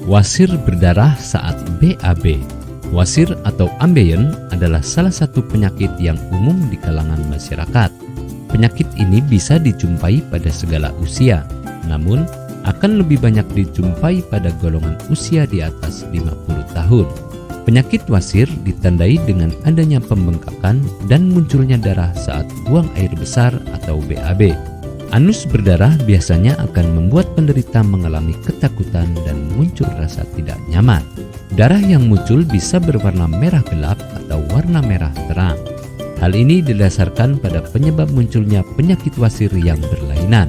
Wasir berdarah saat BAB. Wasir atau ambeien adalah salah satu penyakit yang umum di kalangan masyarakat. Penyakit ini bisa dijumpai pada segala usia, namun akan lebih banyak dijumpai pada golongan usia di atas 50 tahun. Penyakit wasir ditandai dengan adanya pembengkakan dan munculnya darah saat buang air besar atau BAB. Anus berdarah biasanya akan membuat penderita mengalami ketakutan dan muncul rasa tidak nyaman. Darah yang muncul bisa berwarna merah gelap atau warna merah terang. Hal ini didasarkan pada penyebab munculnya penyakit wasir yang berlainan.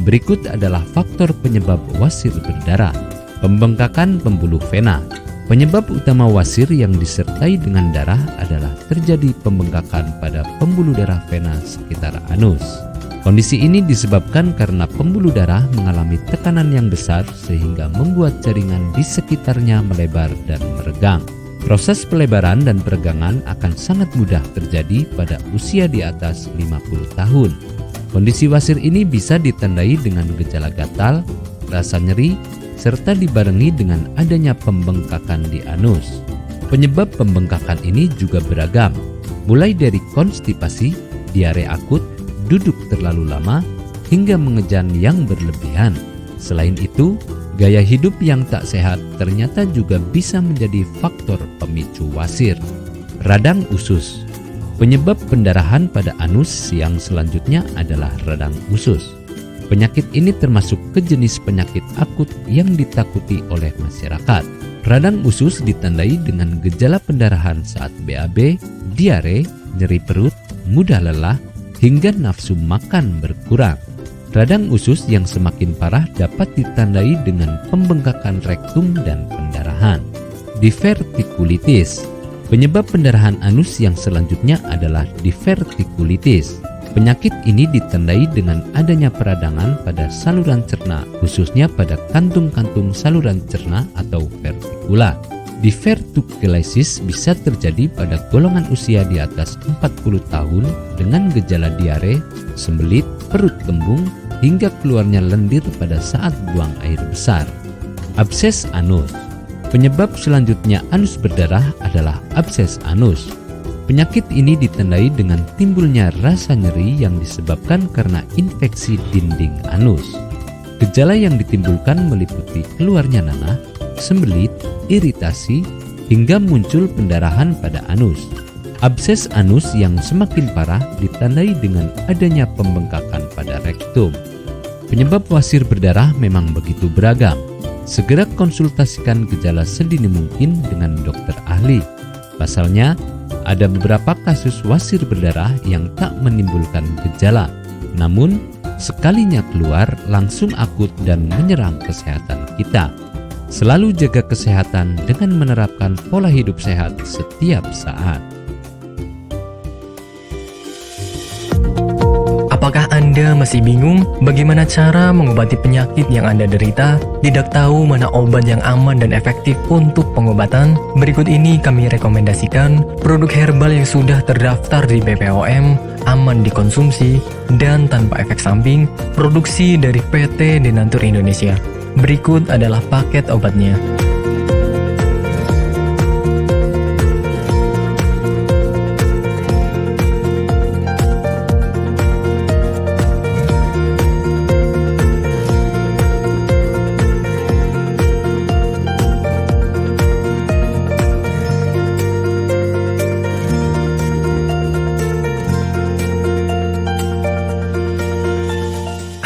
Berikut adalah faktor penyebab wasir berdarah. Pembengkakan pembuluh vena. Penyebab utama wasir yang disertai dengan darah adalah terjadi pembengkakan pada pembuluh darah vena sekitar anus. Kondisi ini disebabkan karena pembuluh darah mengalami tekanan yang besar sehingga membuat jaringan di sekitarnya melebar dan meregang. Proses pelebaran dan peregangan akan sangat mudah terjadi pada usia di atas 50 tahun. Kondisi wasir ini bisa ditandai dengan gejala gatal, rasa nyeri, serta dibarengi dengan adanya pembengkakan di anus. Penyebab pembengkakan ini juga beragam, mulai dari konstipasi, diare akut, duduk terlalu lama, hingga mengejan yang berlebihan. Selain itu, gaya hidup yang tak sehat ternyata juga bisa menjadi faktor pemicu wasir. Radang usus. Penyebab pendarahan pada anus yang selanjutnya adalah radang usus. Penyakit ini termasuk ke jenis penyakit akut yang ditakuti oleh masyarakat. Radang usus ditandai dengan gejala pendarahan saat BAB, diare, nyeri perut, mudah lelah, hingga nafsu makan berkurang. Radang usus yang semakin parah dapat ditandai dengan pembengkakan rektum dan pendarahan. Divertikulitis. Penyebab pendarahan anus yang selanjutnya adalah divertikulitis. Penyakit ini ditandai dengan adanya peradangan pada saluran cerna, khususnya pada kantung-kantung saluran cerna atau vertikula. Divertikulitis bisa terjadi pada golongan usia di atas 40 tahun dengan gejala diare, sembelit, perut kembung, hingga keluarnya lendir pada saat buang air besar. Abses anus. Penyebab selanjutnya anus berdarah adalah abses anus. Penyakit ini ditandai dengan timbulnya rasa nyeri yang disebabkan karena infeksi dinding anus. Gejala yang ditimbulkan meliputi keluarnya nanah, sembelit, iritasi, hingga muncul pendarahan pada anus. Abses anus yang semakin parah ditandai dengan adanya pembengkakan pada rektum. Penyebab wasir berdarah memang begitu beragam. Segera konsultasikan gejala sedini mungkin dengan dokter ahli. Pasalnya, ada beberapa kasus wasir berdarah yang tak menimbulkan gejala, namun sekalinya keluar langsung akut dan menyerang kesehatan kita. Selalu jaga kesehatan dengan menerapkan pola hidup sehat setiap saat. Apakah Anda masih bingung bagaimana cara mengobati penyakit yang Anda derita? Tidak tahu mana obat yang aman dan efektif untuk pengobatan? Berikut ini kami rekomendasikan produk herbal yang sudah terdaftar di BPOM, aman dikonsumsi, dan tanpa efek samping, produksi dari PT Denatur Indonesia. Berikut adalah paket obatnya.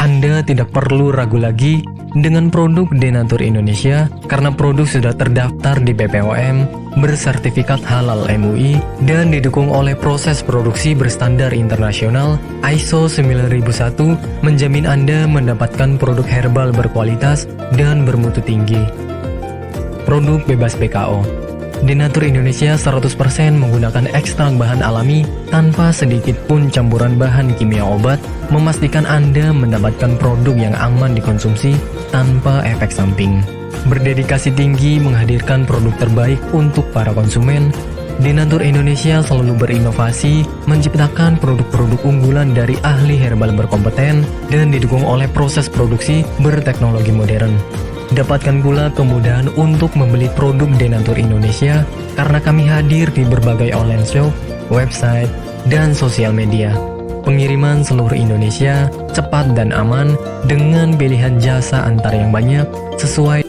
Anda tidak perlu ragu lagi dengan produk Denatur Indonesia karena produk sudah terdaftar di BPOM, bersertifikat halal MUI, dan didukung oleh proses produksi berstandar internasional ISO 9001, menjamin Anda mendapatkan produk herbal berkualitas dan bermutu tinggi. Produk bebas PKO. Denatur Indonesia 100% menggunakan ekstrak bahan alami tanpa sedikit pun campuran bahan kimia obat, memastikan Anda mendapatkan produk yang aman dikonsumsi tanpa efek samping. Berdedikasi tinggi menghadirkan produk terbaik untuk para konsumen, Denatur Indonesia selalu berinovasi, menciptakan produk-produk unggulan dari ahli herbal berkompeten dan didukung oleh proses produksi berteknologi modern. Dapatkan pula kemudahan untuk membeli produk Denatur Indonesia karena kami hadir di berbagai online shop, website, dan sosial media. Pengiriman seluruh Indonesia cepat dan aman dengan pilihan jasa antar yang banyak sesuai